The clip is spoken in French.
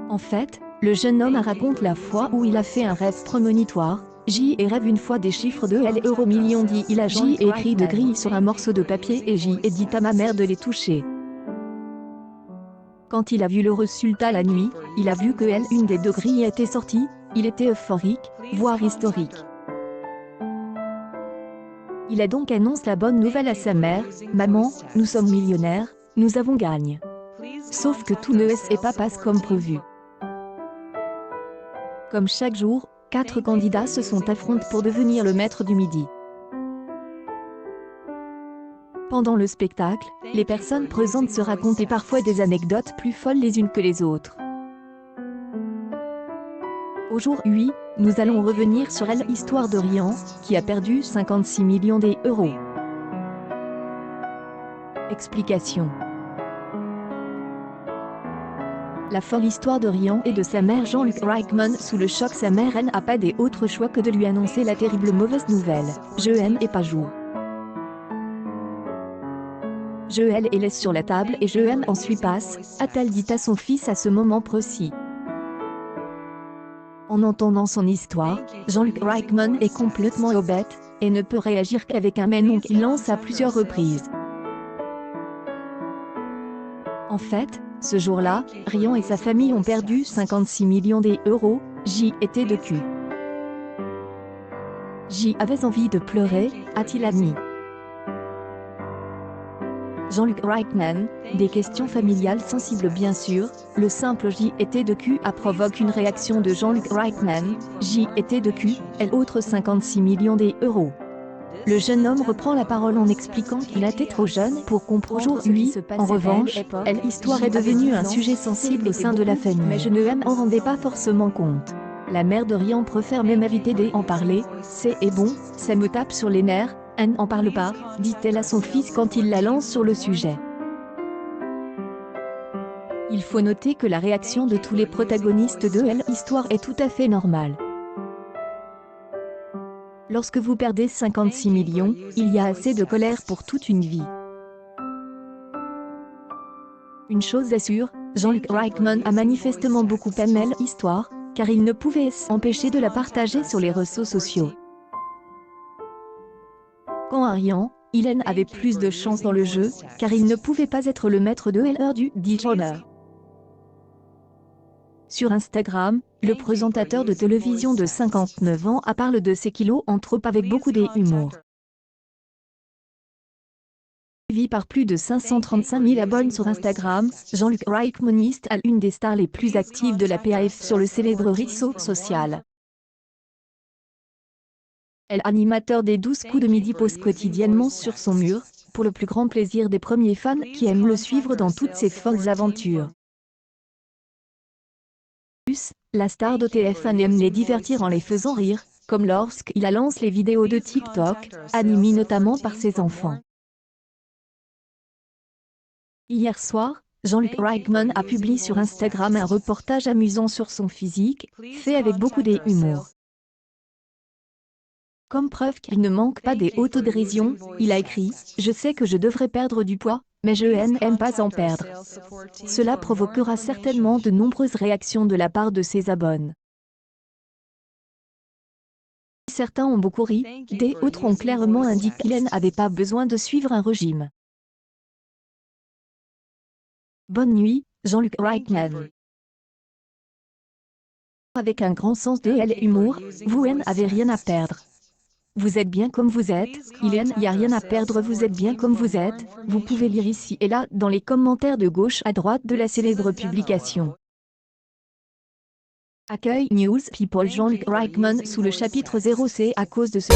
En fait, le jeune homme raconte la fois où il a fait un rêve prémonitoire. J et rêve une fois des chiffres de L euro millions dit il a J écrit de gris sur un morceau de papier et J et dit à ma mère de les toucher. Quand il a vu le résultat la nuit, il a vu que L une des deux grilles était sortie, il était euphorique, voire historique. Il a donc annoncé la bonne nouvelle à sa mère, « Maman, nous sommes millionnaires, nous avons gagné. » Sauf que tout ne s'est pas passé comme prévu. Comme chaque jour, 4 candidats se sont affrontés pour devenir le maître du midi. Pendant le spectacle, les personnes présentes se racontent parfois des anecdotes plus folles les unes que les autres. Aujourd'hui, nous allons revenir sur l'histoire de Rian, qui a perdu 56 millions d'euros. Explication. La folle histoire de Rian et de sa mère Jean-Luc Reichmann. Sous le choc, sa mère n'a pas d'autre choix que de lui annoncer la terrible mauvaise nouvelle. Je aime et pas joue. Je elle et laisse sur la table et je aime ensuite passe, a-t-elle dit à son fils à ce moment précis. En entendant son histoire, Jean-Luc Reichmann est complètement hébété et ne peut réagir qu'avec un mais non qu'il lance à plusieurs reprises. En fait, ce jour-là, Rian et sa famille ont perdu 56 millions d'euros, J était de cul. J avait envie de pleurer, a-t-il admis. Jean-Luc Reichmann, des questions familiales sensibles bien sûr, le simple J était de cul a provoqué une réaction de Jean-Luc Reichmann, J était de cul, elle autre 56 millions d'euros. Le jeune homme reprend la parole en expliquant qu'il était trop jeune pour comprendre. Aujourd'hui, en revanche, l'histoire est devenue un sujet sensible au sein de la famille. Mais je ne m'en rendais pas forcément compte. La mère de Rian préfère même éviter d'en parler, c'est bon, ça me tape sur les nerfs, elle n'en parle pas, dit-elle à son fils quand il la lance sur le sujet. Il faut noter que la réaction de tous les protagonistes de l'histoire est tout à fait normale. Lorsque vous perdez 56 millions, il y a assez de colère pour toute une vie. Une chose est sûre, Jean-Luc Reichmann a manifestement beaucoup aimé l'histoire, car il ne pouvait s'empêcher de la partager sur les réseaux sociaux. Quant à Rian, il avait plus de chance dans le jeu, car il ne pouvait pas être le maître de l'heure du Dijoner. Sur Instagram, le présentateur de télévision de 59 ans parle de ses kilos en trop avec beaucoup d'humour. Suivi par plus de 535 000 abonnés sur Instagram, Jean-Luc Reichmann est l'une des stars les plus actives de la PAF sur le célèbre réseau social. L'animateur des 12 coups de midi pose quotidiennement sur son mur, pour le plus grand plaisir des premiers fans qui aiment le suivre dans toutes ses folles aventures. Plus, la star de TF1 aime les divertir en les faisant rire, comme lorsqu'il lance les vidéos de TikTok, animées notamment par ses enfants. Hier soir, Jean-Luc Reichmann a publié sur Instagram un reportage amusant sur son physique, fait avec beaucoup d'humour. Comme preuve qu'il ne manque pas d'autodérision, il a écrit « Je sais que je devrais perdre du poids, mais je n'aime pas en perdre ». Cela provoquera certainement de nombreuses réactions de la part de ses abonnés. Certains ont beaucoup ri, d'autres ont clairement indiqué qu'il n'avait pas besoin de suivre un régime. Bonne nuit, Jean-Luc Reichmann. Avec un grand sens de l'humour, vous n'avez rien à perdre. Vous êtes bien comme vous êtes, il n'y a rien à perdre, vous êtes bien comme vous êtes, vous pouvez lire ici et là dans les commentaires de gauche à droite de la célèbre publication. Accueil News People Jean-Luc Reichmann sous le chapitre 0 c'est à cause de ce